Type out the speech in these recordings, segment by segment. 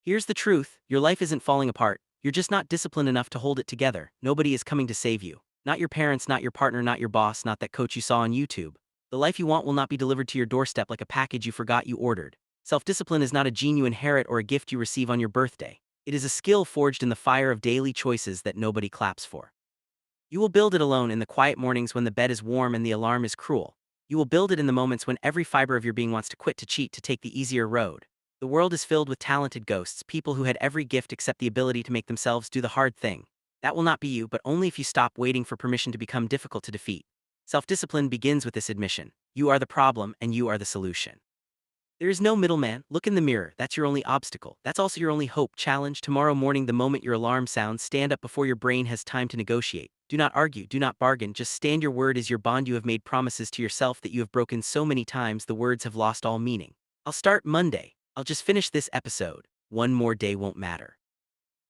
Here's the truth, your life isn't falling apart, you're just not disciplined enough to hold it together. Nobody is coming to save you. Not your parents, not your partner, not your boss, not that coach you saw on YouTube. The life you want will not be delivered to your doorstep like a package you forgot you ordered. Self-discipline is not a gene you inherit or a gift you receive on your birthday. It is a skill forged in the fire of daily choices that nobody claps for. You will build it alone in the quiet mornings when the bed is warm and the alarm is cruel. You will build it in the moments when every fiber of your being wants to quit, to cheat, to take the easier road. The world is filled with talented ghosts, people who had every gift except the ability to make themselves do the hard thing. That will not be you, but only if you stop waiting for permission to become difficult to defeat. Self-discipline begins with this admission: you are the problem and you are the solution. There is no middleman. Look in the mirror, that's your only obstacle. That's also your only hope. Challenge: tomorrow morning, the moment your alarm sounds, stand up before your brain has time to negotiate. Do not argue, do not bargain, just stand. Your word is your bond. You have made promises to yourself that you have broken so many times the words have lost all meaning. I'll start Monday. I'll just finish this episode. One more day won't matter.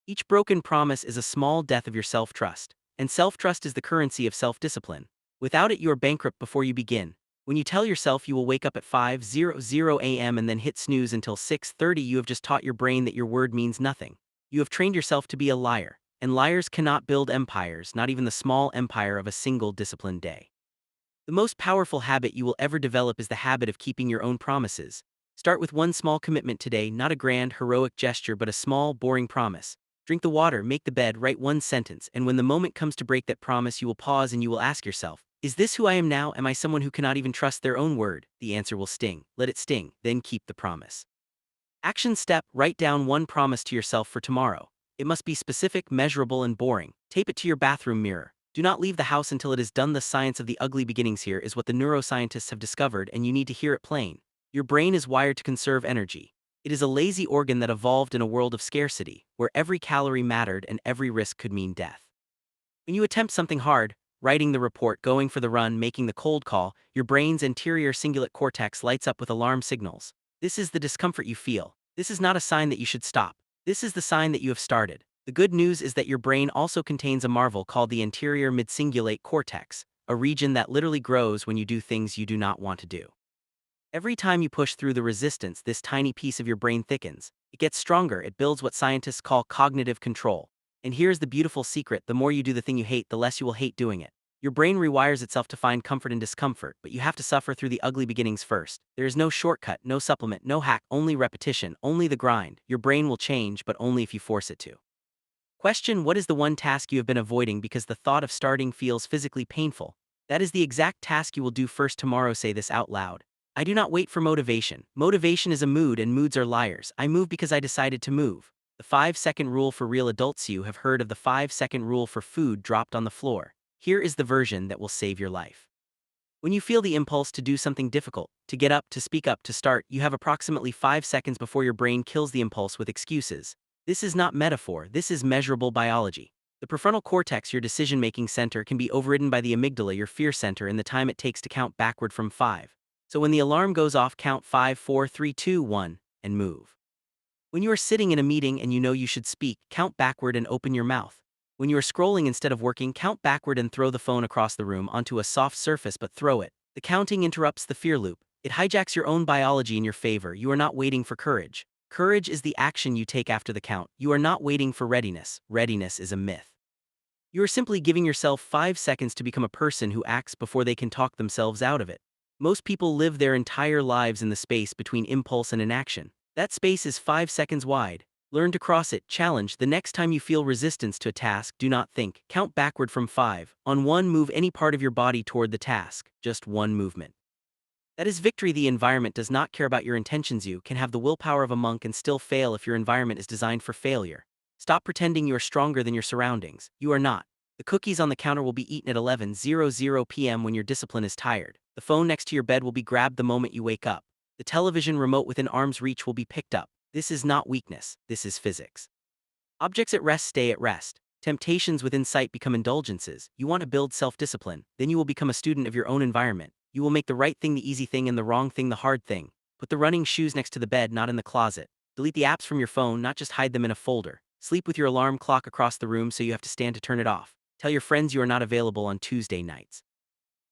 Each broken promise is a small death of your self-trust, and self-trust is the currency of self-discipline. Without it, you are bankrupt before you begin. When you tell yourself you will wake up at 5:00 a.m. and then hit snooze until 6:30, you have just taught your brain that your word means nothing. You have trained yourself to be a liar, and liars cannot build empires, not even the small empire of a single disciplined day. The most powerful habit you will ever develop is the habit of keeping your own promises. Start with one small commitment today, not a grand, heroic gesture, but a small, boring promise. Drink the water, make the bed, write one sentence, and when the moment comes to break that promise, you will pause and you will ask yourself, is this who I am now? Am I someone who cannot even trust their own word? The answer will sting. Let it sting, then keep the promise. Action step: write down one promise to yourself for tomorrow. It must be specific, measurable, and boring. Tape it to your bathroom mirror. Do not leave the house until it is done. The science of the ugly beginnings here is what the neuroscientists have discovered, and you need to hear it plain. Your brain is wired to conserve energy. It is a lazy organ that evolved in a world of scarcity, where every calorie mattered and every risk could mean death. When you attempt something hard, writing the report, going for the run, making the cold call, your brain's anterior cingulate cortex lights up with alarm signals. This is the discomfort you feel. This is not a sign that you should stop. This is the sign that you have started. The good news is that your brain also contains a marvel called the anterior midcingulate cortex, a region that literally grows when you do things you do not want to do. Every time you push through the resistance, this tiny piece of your brain thickens. It gets stronger. It builds what scientists call cognitive control. And here's the beautiful secret: the more you do the thing you hate, the less you will hate doing it. Your brain rewires itself to find comfort in discomfort, but you have to suffer through the ugly beginnings first. There is no shortcut, no supplement, no hack, only repetition, only the grind. Your brain will change, but only if you force it to. Question: what is the one task you have been avoiding because the thought of starting feels physically painful? That is the exact task you will do first tomorrow. Say this out loud: I do not wait for motivation. Motivation is a mood, and moods are liars. I move because I decided to move. The 5-second rule for real adults. You have heard of the 5-second rule for food dropped on the floor. Here is the version that will save your life. When you feel the impulse to do something difficult, to get up, to speak up, to start, you have approximately 5 seconds before your brain kills the impulse with excuses. This is not metaphor, this is measurable biology. The prefrontal cortex, your decision-making center, can be overridden by the amygdala, your fear center, in the time it takes to count backward from 5. So when the alarm goes off, count 5, 4, 3, 2, 1, and move. When you are sitting in a meeting and you know you should speak, count backward and open your mouth. When you are scrolling instead of working, count backward and throw the phone across the room onto a soft surface, but throw it. The counting interrupts the fear loop. It hijacks your own biology in your favor. You are not waiting for courage. Courage is the action you take after the count. You are not waiting for readiness. Readiness is a myth. You are simply giving yourself 5 seconds to become a person who acts before they can talk themselves out of it. Most people live their entire lives in the space between impulse and inaction. That space is 5 seconds wide. Learn to cross it. Challenge: the next time you feel resistance to a task, do not think. Count backward from 5. On 1, move any part of your body toward the task. Just one movement. That is victory. The environment does not care about your intentions. You can have the willpower of a monk and still fail if your environment is designed for failure. Stop pretending you are stronger than your surroundings. You are not. The cookies on the counter will be eaten at 11:00 p.m. when your discipline is tired. The phone next to your bed will be grabbed the moment you wake up. The television remote within arm's reach will be picked up. This is not weakness, this is physics. Objects at rest stay at rest. Temptations within sight become indulgences. You want to build self-discipline, then you will become a student of your own environment. You will make the right thing the easy thing and the wrong thing the hard thing. Put the running shoes next to the bed, not in the closet. Delete the apps from your phone, not just hide them in a folder. Sleep with your alarm clock across the room so you have to stand to turn it off. Tell your friends you are not available on Tuesday nights.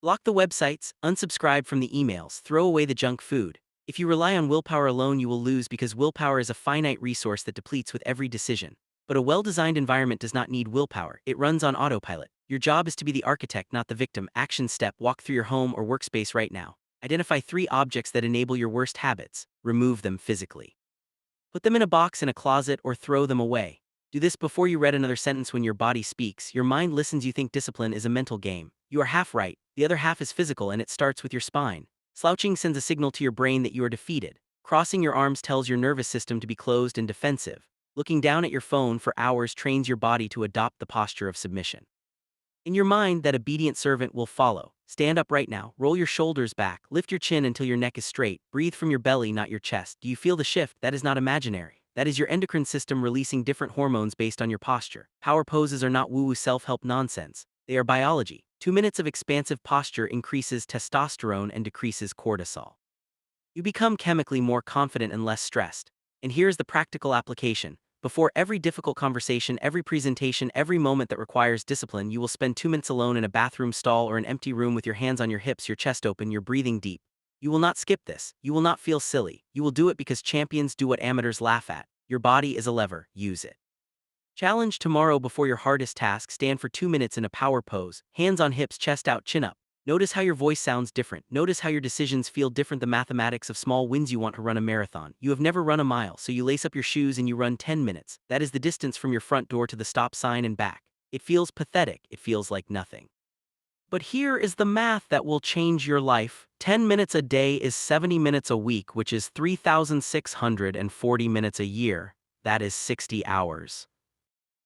Block the websites, unsubscribe from the emails, throw away the junk food. If you rely on willpower alone, you will lose because willpower is a finite resource that depletes with every decision. But a well-designed environment does not need willpower, it runs on autopilot. Your job is to be the architect, not the victim. Action step: walk through your home or workspace right now. Identify 3 objects that enable your worst habits. Remove them physically. Put them in a box, in a closet, or throw them away. Do this before you read another sentence. When your body speaks, your mind listens. You think discipline is a mental game. You are half right, the other half is physical, and it starts with your spine. Slouching sends a signal to your brain that you are defeated. Crossing your arms tells your nervous system to be closed and defensive. Looking down at your phone for hours trains your body to adopt the posture of submission. In your mind, that obedient servant will follow. Stand up right now, roll your shoulders back, lift your chin until your neck is straight, breathe from your belly, not your chest. Do you feel the shift? That is not imaginary. That is your endocrine system releasing different hormones based on your posture. Power poses are not woo-woo self-help nonsense. They are biology. 2 minutes of expansive posture increases testosterone and decreases cortisol. You become chemically more confident and less stressed. And here's the practical application. Before every difficult conversation, every presentation, every moment that requires discipline, you will spend 2 minutes alone in a bathroom stall or an empty room with your hands on your hips, your chest open, your breathing deep. You will not skip this. You will not feel silly. You will do it because champions do what amateurs laugh at. Your body is a lever. Use it. Challenge tomorrow: before your hardest task, stand for 2 minutes in a power pose, hands on hips, chest out, chin up. Notice how your voice sounds different. Notice how your decisions feel different. The mathematics of small wins. You want to run a marathon. You have never run a mile, so you lace up your shoes and you run 10 minutes. That is the distance from your front door to the stop sign and back. It feels pathetic. It feels like nothing. But here is the math that will change your life. 10 minutes a day is 70 minutes a week, which is 3,640 minutes a year. That is 60 hours.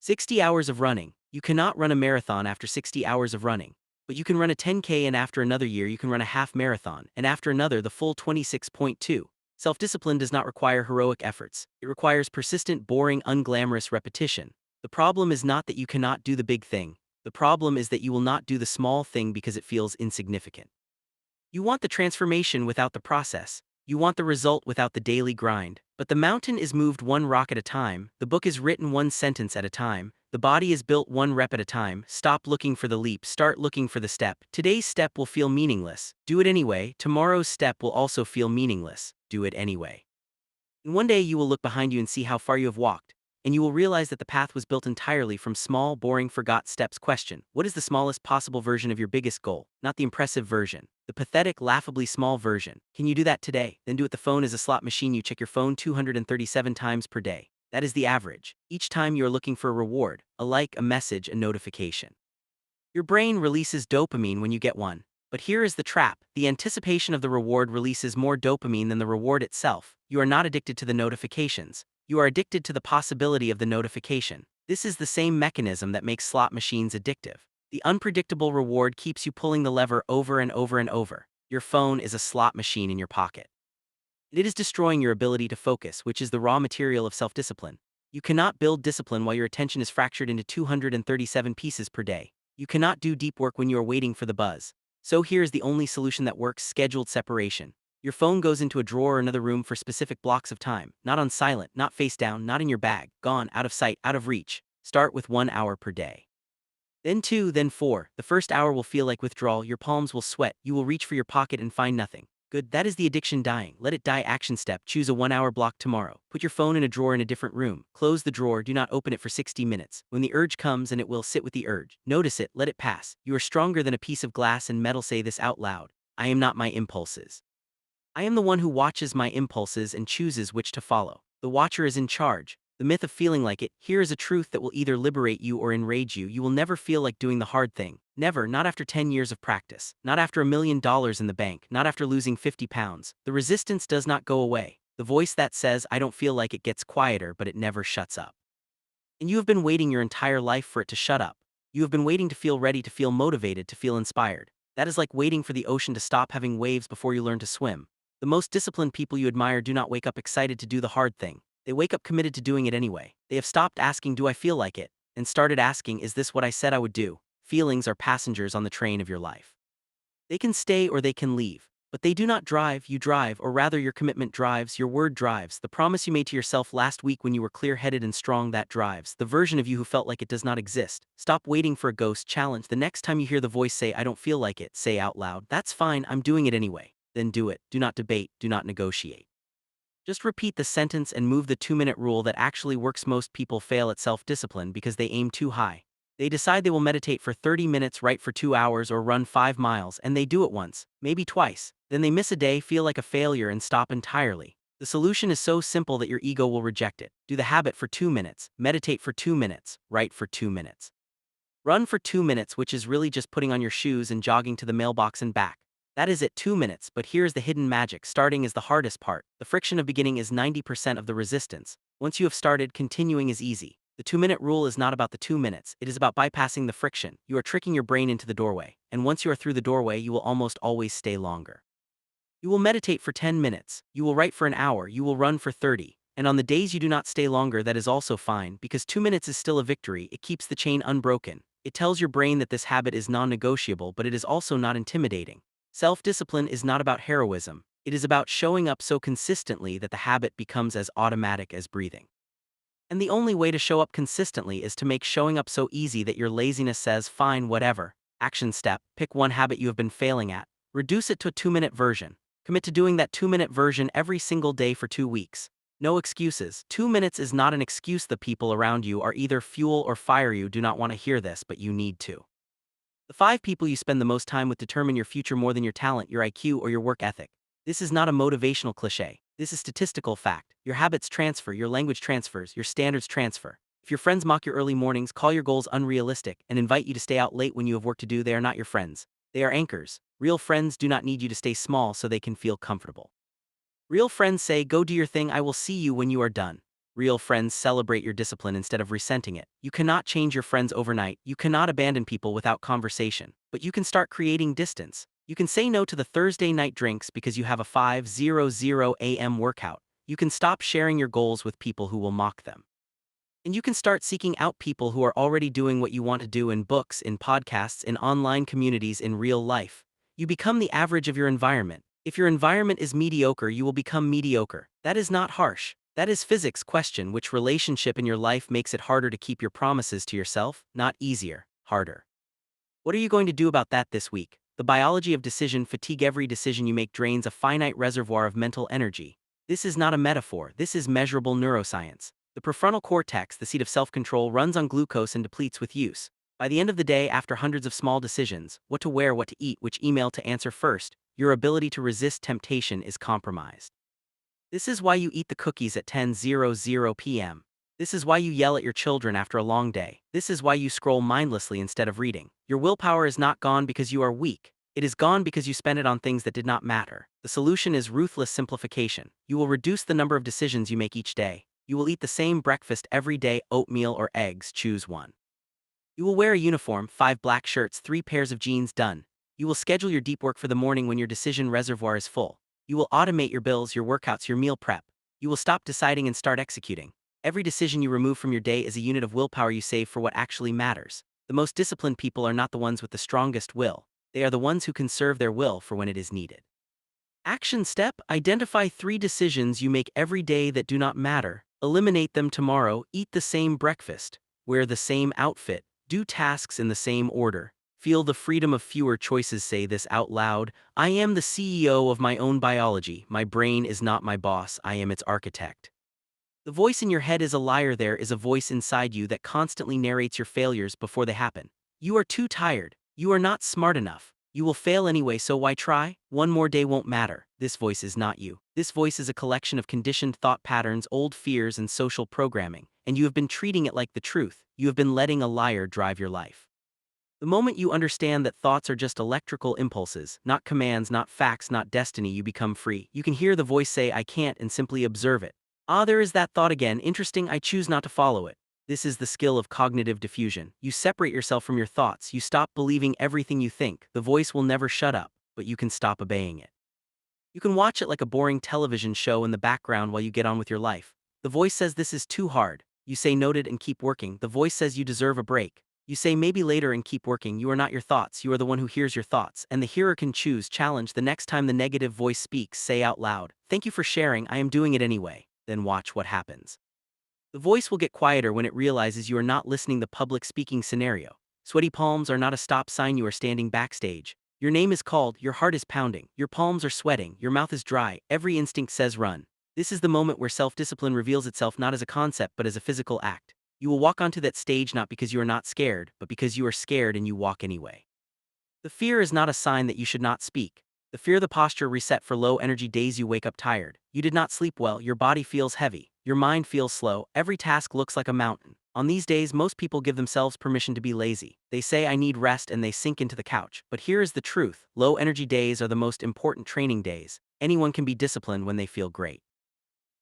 60 hours of running. You cannot run a marathon after 60 hours of running. But you can run a 10K, and after another year you can run a half marathon, and after another the full 26.2. Self-discipline does not require heroic efforts. It requires persistent, boring, unglamorous repetition. The problem is not that you cannot do the big thing. The problem is that you will not do the small thing because it feels insignificant. You want the transformation without the process. You want the result without the daily grind. But the mountain is moved one rock at a time. The book is written one sentence at a time. The body is built one rep at a time. Stop looking for the leap. Start looking for the step. Today's step will feel meaningless. Do it anyway. Tomorrow's step will also feel meaningless. Do it anyway. And one day you will look behind you and see how far you have walked. And you will realize that the path was built entirely from small, boring, forgot steps. Question: what is the smallest possible version of your biggest goal? Not the impressive version. The pathetic, laughably small version. Can you do that today? Then do it. The phone is a slot machine. You check your phone 237 times per day. That is the average. Each time you are looking for a reward, a like, a message, a notification. Your brain releases dopamine when you get one. But here is the trap: the anticipation of the reward releases more dopamine than the reward itself. You are not addicted to the notifications. You are addicted to the possibility of the notification. This is the same mechanism that makes slot machines addictive. The unpredictable reward keeps you pulling the lever over and over and over. Your phone is a slot machine in your pocket. It is destroying your ability to focus, which is the raw material of self-discipline. You cannot build discipline while your attention is fractured into 237 pieces per day. You cannot do deep work when you are waiting for the buzz. So here is the only solution that works: scheduled separation. Your phone goes into a drawer or another room for specific blocks of time, not on silent, not face down, not in your bag, gone, out of sight, out of reach. Start with 1 hour per day. Then 2, then 4. The first hour will feel like withdrawal. Your palms will sweat. You will reach for your pocket and find nothing. Good, that is the addiction dying. Let it die. Action step: choose a 1 hour block tomorrow. Put your phone in a drawer in a different room. Close the drawer. Do not open it for 60 minutes. When the urge comes, and it will, sit with the urge. Notice it. Let it pass. You are stronger than a piece of glass and metal. Say this out loud: I am not my impulses. I am the one who watches my impulses and chooses which to follow. The watcher is in charge. The myth of feeling like it. Here is a truth that will either liberate you or enrage you. You will never feel like doing the hard thing. Never, not after 10 years of practice. Not after $1 million in the bank. Not after losing 50 pounds. The resistance does not go away. The voice that says, I don't feel like it, gets quieter, but it never shuts up. And you have been waiting your entire life for it to shut up. You have been waiting to feel ready, to feel motivated, to feel inspired. That is like waiting for the ocean to stop having waves before you learn to swim. The most disciplined people you admire do not wake up excited to do the hard thing. They wake up committed to doing it anyway. They have stopped asking, do I feel like it? And started asking, is this what I said I would do? Feelings are passengers on the train of your life. They can stay or they can leave. But they do not drive. You drive, or rather your commitment drives, your word drives. The promise you made to yourself last week when you were clear-headed and strong, that drives. The version of you who felt like it does not exist. Stop waiting for a ghost challenge. The next time you hear the voice say, I don't feel like it, say out loud, that's fine, I'm doing it anyway. then do it. Do not debate, do not negotiate. Just repeat the sentence and move the 2-minute rule that actually works. Most people fail at self-discipline because they aim too high. They decide they will meditate for 30 minutes, write for 2 hours, or run 5 miles, and they do it once, maybe twice. Then they miss a day, feel like a failure, and stop entirely. The solution is so simple that your ego will reject it. Do the habit for 2 minutes, meditate for 2 minutes, write for 2 minutes. Run for 2 minutes, which is really just putting on your shoes and jogging to the mailbox and back. That is at 2 minutes, but here's the hidden magic. Starting is the hardest part. The friction of beginning is 90% of the resistance. Once you have started, continuing is easy. The 2-minute rule is not about the 2 minutes, it is about bypassing the friction. You are tricking your brain into the doorway, and once you are through the doorway, you will almost always stay longer. You will meditate for 10 minutes, you will write for an hour, you will run for 30. And on the days you do not stay longer, that is also fine, because 2 minutes is still a victory. It keeps the chain unbroken. It tells your brain that this habit is non-negotiable, but it is also not intimidating. Self-discipline is not about heroism. It is about showing up so consistently that the habit becomes as automatic as breathing. And the only way to show up consistently is to make showing up so easy that your laziness says, fine, whatever. Action step: pick one habit you have been failing at, reduce it to a 2-minute version. Commit to doing that 2-minute version every single day for 2 weeks. No excuses. 2 minutes is not an excuse. The people around you are either fuel or fire. You do not want to hear this, but you need to. The 5 people you spend the most time with determine your future more than your talent, your IQ, or your work ethic. This is not a motivational cliche. This is statistical fact. Your habits transfer, your language transfers, your standards transfer. If your friends mock your early mornings, call your goals unrealistic, and invite you to stay out late when you have work to do, they are not your friends. They are anchors. Real friends do not need you to stay small so they can feel comfortable. Real friends say, go do your thing, I will see you when you are done. Real friends celebrate your discipline instead of resenting it. You cannot change your friends overnight. You cannot abandon people without conversation. But you can start creating distance. You can say no to the Thursday night drinks because you have a 5:00 a.m. workout. You can stop sharing your goals with people who will mock them. And you can start seeking out people who are already doing what you want to do, in books, in podcasts, in online communities, in real life. You become the average of your environment. If your environment is mediocre, you will become mediocre. That is not harsh. That is physics. Question: which relationship in your life makes it harder to keep your promises to yourself? Not easier, harder. What are you going to do about that this week? The biology of decision fatigue. Every decision you make drains a finite reservoir of mental energy. This is not a metaphor, this is measurable neuroscience. The prefrontal cortex, the seat of self-control, runs on glucose and depletes with use. By the end of the day, after hundreds of small decisions, what to wear, what to eat, which email to answer first, your ability to resist temptation is compromised. This is why you eat the cookies at 10:00 p.m. This is why you yell at your children after a long day. This is why you scroll mindlessly instead of reading. Your willpower is not gone because you are weak. It is gone because you spent it on things that did not matter. The solution is ruthless simplification. You will reduce the number of decisions you make each day. You will eat the same breakfast every day: oatmeal or eggs, choose one. You will wear a uniform: 5 black shirts, 3 pairs of jeans, done. You will schedule your deep work for the morning when your decision reservoir is full. You will automate your bills, your workouts, your meal prep. You will stop deciding and start executing. Every decision you remove from your day is a unit of willpower you save for what actually matters. The most disciplined people are not the ones with the strongest will. They are the ones who conserve their will for when it is needed. Action step: identify 3 decisions you make every day that do not matter. Eliminate them tomorrow. Eat the same breakfast. Wear the same outfit. Do tasks in the same order. Feel the freedom of fewer choices. Say this out loud: I am the CEO of my own biology. My brain is not my boss. I am its architect. The voice in your head is a liar. There is a voice inside you that constantly narrates your failures before they happen. You are too tired. You are not smart enough. You will fail anyway, so why try? One more day won't matter. This voice is not you. This voice is a collection of conditioned thought patterns, old fears, and social programming, and you have been treating it like the truth. You have been letting a liar drive your life. The moment you understand that thoughts are just electrical impulses, not commands, not facts, not destiny, you become free. You can hear the voice say, I can't, and simply observe it. Ah, there is that thought again. Interesting, I choose not to follow it. This is the skill of cognitive diffusion. You separate yourself from your thoughts. You stop believing everything you think. The voice will never shut up, but you can stop obeying it. You can watch it like a boring television show in the background while you get on with your life. The voice says this is too hard. You say noted and keep working. The voice says you deserve a break. You say maybe later and keep working. You are not your thoughts. You are the one who hears your thoughts, and the hearer can choose. Challenge: the next time the negative voice speaks, say out loud, thank you for sharing, I am doing it anyway. Then watch what happens. The voice will get quieter when it realizes you are not listening. The public speaking scenario. Sweaty palms are not a stop sign. You are standing backstage. Your name is called, your heart is pounding, your palms are sweating, your mouth is dry, every instinct says run. This is the moment where self-discipline reveals itself not as a concept but as a physical act. You will walk onto that stage not because you are not scared, but because you are scared and you walk anyway. The fear is not a sign that you should not speak. The fear the posture reset for low-energy days you wake up tired. You did not sleep well, your body feels heavy, your mind feels slow, every task looks like a mountain. On these days, most people give themselves permission to be lazy. They say I need rest and they sink into the couch. But here is the truth, low-energy days are the most important training days. Anyone can be disciplined when they feel great.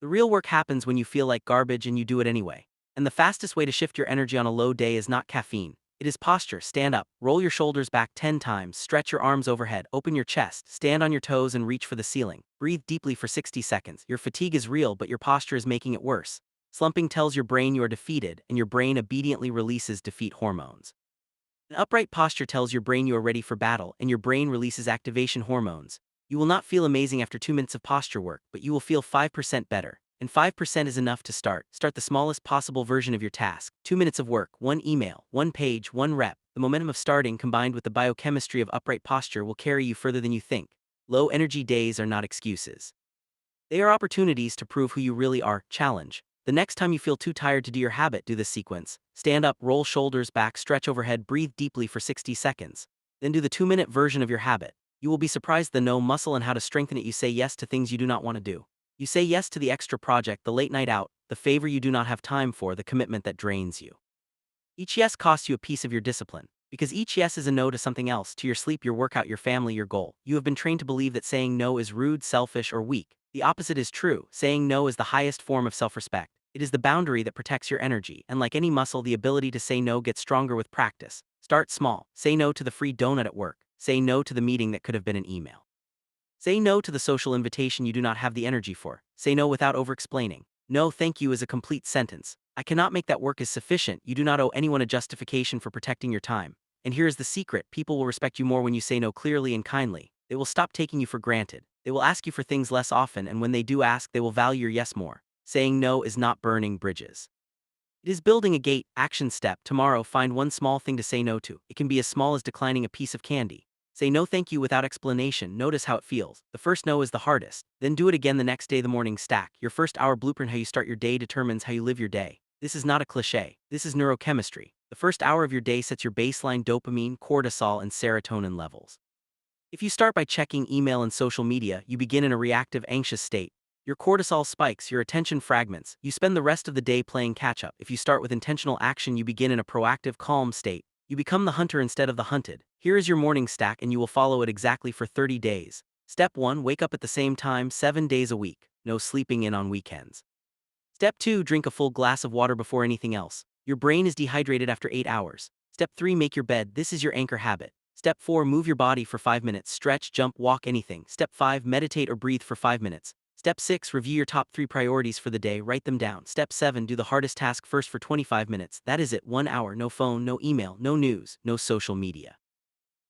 The real work happens when you feel like garbage and you do it anyway. And the fastest way to shift your energy on a low day is not caffeine. It is posture. Stand up, roll your shoulders back 10 times, stretch your arms overhead, open your chest, stand on your toes and reach for the ceiling. Breathe deeply for 60 seconds. Your fatigue is real, but your posture is making it worse. Slumping tells your brain you are defeated, and your brain obediently releases defeat hormones. An upright posture tells your brain you are ready for battle, and your brain releases activation hormones. You will not feel amazing after 2 minutes of posture work, but you will feel 5% better. And 5% is enough to start. Start the smallest possible version of your task. 2 minutes of work, 1 email, 1 page, 1 rep. The momentum of starting combined with the biochemistry of upright posture will carry you further than you think. Low energy days are not excuses. They are opportunities to prove who you really are. Challenge. The next time you feel too tired to do your habit, do this sequence. Stand up, roll shoulders back, stretch overhead, breathe deeply for 60 seconds. Then do the 2-minute version of your habit. You will be surprised the no muscle and how to strengthen it. You say yes to things you do not want to do. You say yes to the extra project, the late night out, the favor you do not have time for, the commitment that drains you. Each yes costs you a piece of your discipline. Because each yes is a no to something else, to your sleep, your workout, your family, your goal. You have been trained to believe that saying no is rude, selfish, or weak. The opposite is true. Saying no is the highest form of self-respect. It is the boundary that protects your energy, and like any muscle, the ability to say no gets stronger with practice. Start small. Say no to the free donut at work. Say no to the meeting that could have been an email. Say no to the social invitation you do not have the energy for. Say no without over-explaining. No, thank you is a complete sentence. I cannot make that work is sufficient. You do not owe anyone a justification for protecting your time. And here is the secret, people will respect you more when you say no clearly and kindly. They will stop taking you for granted. They will ask you for things less often, and when they do ask, they will value your yes more. Saying no is not burning bridges. It is building a gate. Action step. Tomorrow, find one small thing to say no to. It can be as small as declining a piece of candy. Say no thank you without explanation. Notice how it feels. The first no is the hardest. Then do it again the next day. The morning stack. Your first hour blueprint. How you start your day determines how you live your day. This is not a cliche. This is neurochemistry. The first hour of your day sets your baseline dopamine, cortisol, and serotonin levels. If you start by checking email and social media, you begin in a reactive, anxious state. Your cortisol spikes, your attention fragments. You spend the rest of the day playing catch-up. If you start with intentional action, you begin in a proactive, calm state. You become the hunter instead of the hunted. Here is your morning stack, and you will follow it exactly for 30 days. Step 1, wake up at the same time 7 days a week. No sleeping in on weekends. Step 2, drink a full glass of water before anything else. Your brain is dehydrated after 8 hours. Step 3, make your bed. This is your anchor habit. Step 4, move your body for 5 minutes. Stretch, jump, walk, anything. Step 5, meditate or breathe for 5 minutes. Step 6, review your top 3 priorities for the day. Write them down. Step 7, do the hardest task first for 25 minutes. That is it. 1 hour, no phone, no email, no news, no social media.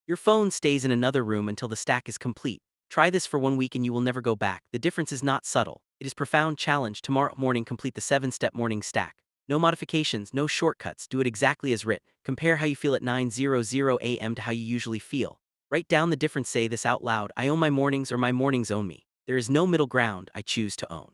Your phone stays in another room until the stack is complete. Try this for 1 week and you will never go back. The difference is not subtle. It is profound. Challenge. Tomorrow morning, complete the 7-step morning stack. No modifications, no shortcuts. Do it exactly as written. Compare how you feel at 9:00 a.m. to how you usually feel. Write down the difference. Say this out loud. I own my mornings or my mornings own me. There is no middle ground. I choose to own.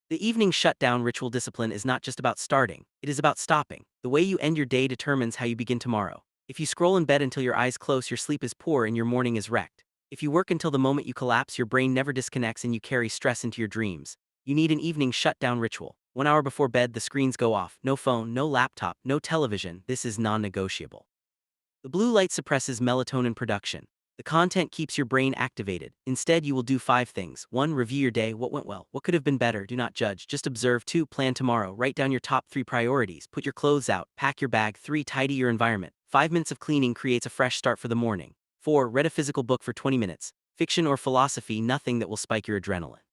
The evening shutdown ritual. Discipline is not just about starting, it is about stopping. The way you end your day determines how you begin tomorrow. If you scroll in bed until your eyes close, your sleep is poor and your morning is wrecked. If you work until the moment you collapse, your brain never disconnects and you carry stress into your dreams. You need an evening shutdown ritual. 1 hour before bed, the screens go off. No phone, no laptop, no television. This is non-negotiable. The blue light suppresses melatonin production. The content keeps your brain activated. Instead, you will do 5 things. 1. Review your day. What went well? What could have been better? Do not judge, just observe. 2. Plan tomorrow. Write down your top 3 priorities. Put your clothes out. Pack your bag. 3. Tidy your environment. 5 minutes of cleaning creates a fresh start for the morning. 4. Read a physical book for 20 minutes. Fiction or philosophy, nothing that will spike your adrenaline.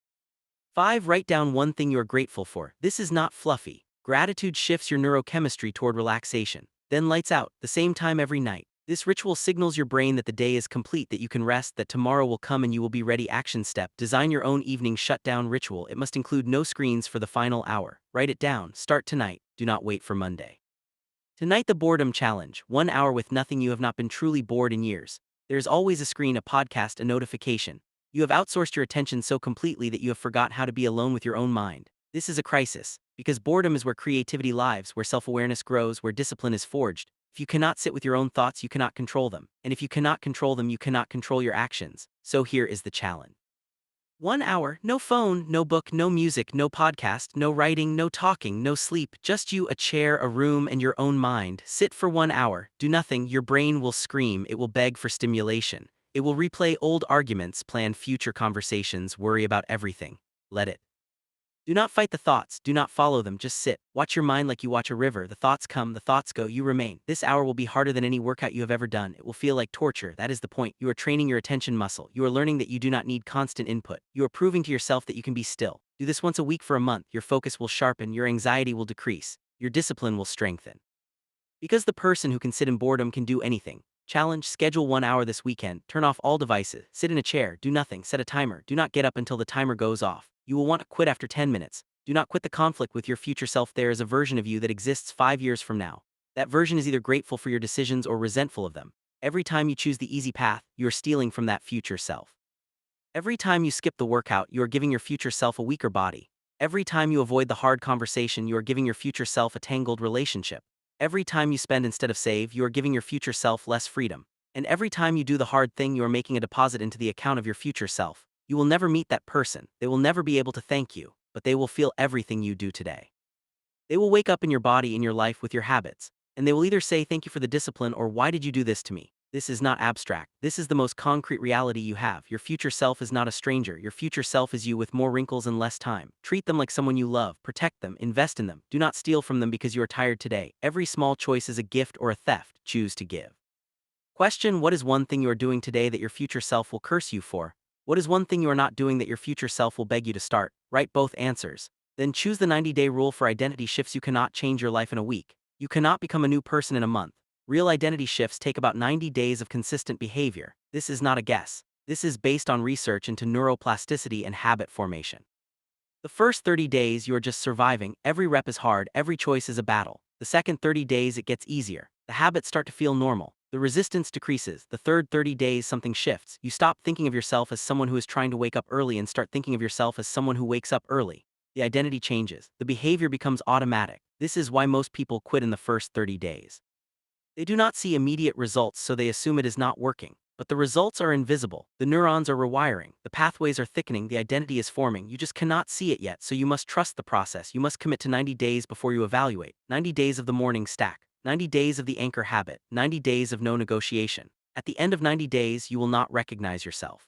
5. Write down one thing you are grateful for. This is not fluffy. Gratitude shifts your neurochemistry toward relaxation. Then lights out, the same time every night. This ritual signals your brain that the day is complete, that you can rest, that tomorrow will come and you will be ready. Action step. Design your own evening shutdown ritual. It must include no screens for the final hour. Write it down. Start tonight. Do not wait for Monday. Tonight, the boredom challenge. 1 hour with nothing. You have not been truly bored in years. There's always a screen, a podcast, a notification. You have outsourced your attention so completely that you have forgot how to be alone with your own mind. This is a crisis, because boredom is where creativity lives, where self-awareness grows, where discipline is forged. If you cannot sit with your own thoughts, you cannot control them. And if you cannot control them, you cannot control your actions. So here is the challenge. 1 hour, no phone, no book, no music, no podcast, no writing, no talking, no sleep, just you, a chair, a room, and your own mind. Sit for 1 hour, do nothing, your brain will scream, it will beg for stimulation. It will replay old arguments, plan future conversations, worry about everything. Let it. Do not fight the thoughts, do not follow them, just sit. Watch your mind like you watch a river. The thoughts come, the thoughts go, you remain. This hour will be harder than any workout you have ever done. It will feel like torture, that is the point. You are training your attention muscle. You are learning that you do not need constant input. You are proving to yourself that you can be still. Do this once a week for a month. Your focus will sharpen, your anxiety will decrease, your discipline will strengthen. Because the person who can sit in boredom can do anything. Challenge, schedule 1 hour this weekend, turn off all devices, sit in a chair, do nothing, set a timer, do not get up until the timer goes off. You will want to quit after 10 minutes. Do not quit the conflict with your future self. There is a version of you that exists 5 years from now. That version is either grateful for your decisions or resentful of them. Every time you choose the easy path, you are stealing from that future self. Every time you skip the workout, you are giving your future self a weaker body. Every time you avoid the hard conversation, you are giving your future self a tangled relationship. Every time you spend instead of save, you are giving your future self less freedom. And every time you do the hard thing, you are making a deposit into the account of your future self. You will never meet that person, they will never be able to thank you, but they will feel everything you do today. They will wake up in your body, in your life, with your habits, and they will either say thank you for the discipline or why did you do this to me? This is not abstract, this is the most concrete reality you have. Your future self is not a stranger, your future self is you with more wrinkles and less time. Treat them like someone you love, protect them, invest in them. Do not steal from them because you are tired today. Every small choice is a gift or a theft. Choose to give. Question: what is one thing you are doing today that your future self will curse you for? What is one thing you are not doing that your future self will beg you to start? Write both answers. Then choose the 90-day rule for identity shifts. You cannot change your life in a week. You cannot become a new person in a month. Real identity shifts take about 90 days of consistent behavior. This is not a guess. This is based on research into neuroplasticity and habit formation. The first 30 days you are just surviving, every rep is hard, every choice is a battle. The second 30 days it gets easier. The habits start to feel normal. The resistance decreases. The third 30 days something shifts. You stop thinking of yourself as someone who is trying to wake up early and start thinking of yourself as someone who wakes up early. The identity changes. The behavior becomes automatic. This is why most people quit in the first 30 days. They do not see immediate results, so they assume it is not working. But the results are invisible. The neurons are rewiring. The pathways are thickening. The identity is forming. You just cannot see it yet, so you must trust the process. You must commit to 90 days before you evaluate. 90 days of the morning stack. 90 days of the anchor habit. 90 days of no negotiation. At the end of 90 days, you will not recognize yourself.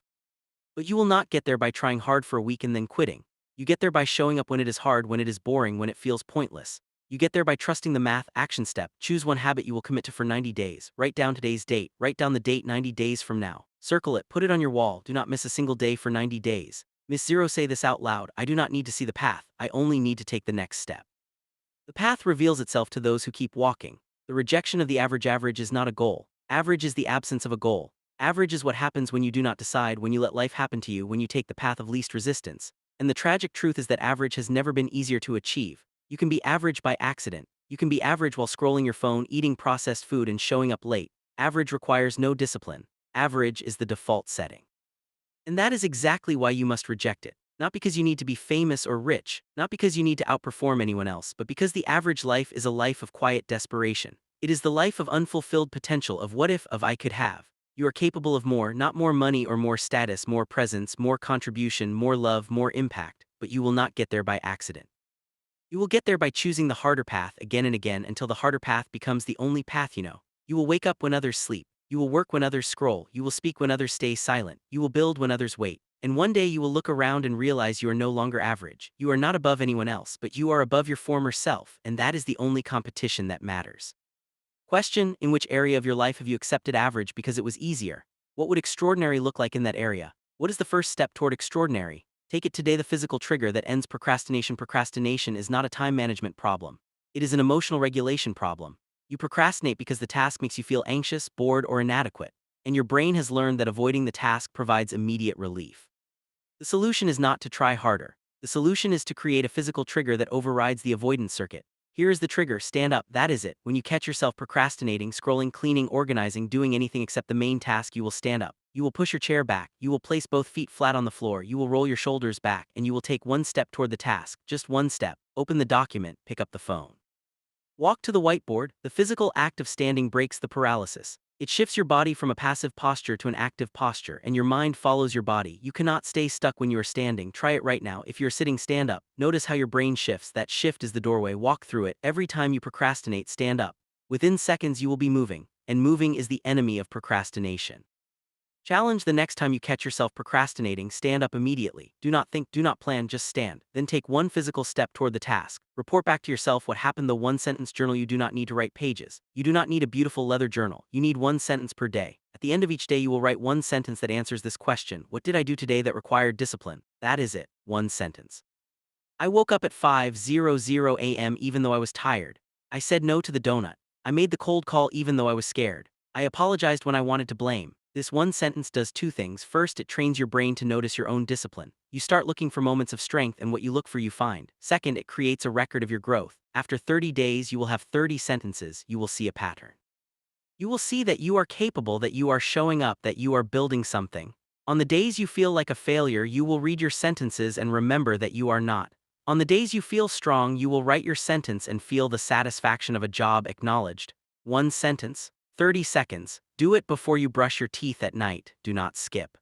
But you will not get there by trying hard for a week and then quitting. You get there by showing up when it is hard, when it is boring, when it feels pointless. You get there by trusting the math. Action step. Choose one habit you will commit to for 90 days. Write down today's date. Write down the date 90 days from now. Circle it. Put it on your wall. Do not miss a single day for 90 days. Miss Zero, say this out loud. I do not need to see the path. I only need to take the next step. The path reveals itself to those who keep walking. The rejection of the average. Average is not a goal. Average is the absence of a goal. Average is what happens when you do not decide, when you let life happen to you, when you take the path of least resistance. And the tragic truth is that average has never been easier to achieve. You can be average by accident. You can be average while scrolling your phone, eating processed food, and showing up late. Average requires no discipline. Average is the default setting. And that is exactly why you must reject it. Not because you need to be famous or rich, not because you need to outperform anyone else, but because the average life is a life of quiet desperation. It is the life of unfulfilled potential, of what if, of I could have. You are capable of more, not more money or more status, more presence, more contribution, more love, more impact, but you will not get there by accident. You will get there by choosing the harder path again and again until the harder path becomes the only path you know. You will wake up when others sleep. You will work when others scroll. You will speak when others stay silent. You will build when others wait. And one day you will look around and realize you are no longer average. You are not above anyone else, but you are above your former self, and that is the only competition that matters. Question: in which area of your life have you accepted average because it was easier? What would extraordinary look like in that area? What is the first step toward extraordinary? Take it today. The physical trigger that ends procrastination. Procrastination is not a time management problem. It is an emotional regulation problem. You procrastinate because the task makes you feel anxious, bored, or inadequate, and your brain has learned that avoiding the task provides immediate relief. The solution is not to try harder. The solution is to create a physical trigger that overrides the avoidance circuit. Here is the trigger, stand up, that is it. When you catch yourself procrastinating, scrolling, cleaning, organizing, doing anything except the main task, you will stand up. You will push your chair back, you will place both feet flat on the floor, you will roll your shoulders back, and you will take one step toward the task, just one step. Open the document, pick up the phone. Walk to the whiteboard. The physical act of standing breaks the paralysis. It shifts your body from a passive posture to an active posture, and your mind follows your body. You cannot stay stuck when you are standing. Try it right now. If you're sitting, stand up. Notice how your brain shifts. That shift is the doorway. Walk through it. Every time you procrastinate, stand up. Within seconds, you will be moving, and moving is the enemy of procrastination. Challenge: the next time you catch yourself procrastinating, stand up immediately. Do not think, do not plan, just stand. Then take one physical step toward the task. Report back to yourself what happened. The one-sentence journal. You do not need to write pages. You do not need a beautiful leather journal. You need one sentence per day. At the end of each day, you will write one sentence that answers this question: what did I do today that required discipline? That is it. One sentence. I woke up at 5:00 a.m. even though I was tired. I said no to the donut. I made the cold call even though I was scared. I apologized when I wanted to blame. This one sentence does two things. First, it trains your brain to notice your own discipline. You start looking for moments of strength, and what you look for you find. Second, it creates a record of your growth. After 30 days, you will have 30 sentences. You will see a pattern. You will see that you are capable, that you are showing up, that you are building something. On the days you feel like a failure, you will read your sentences and remember that you are not. On the days you feel strong, you will write your sentence and feel the satisfaction of a job acknowledged. One sentence, 30 seconds. Do it before you brush your teeth at night. Do not skip.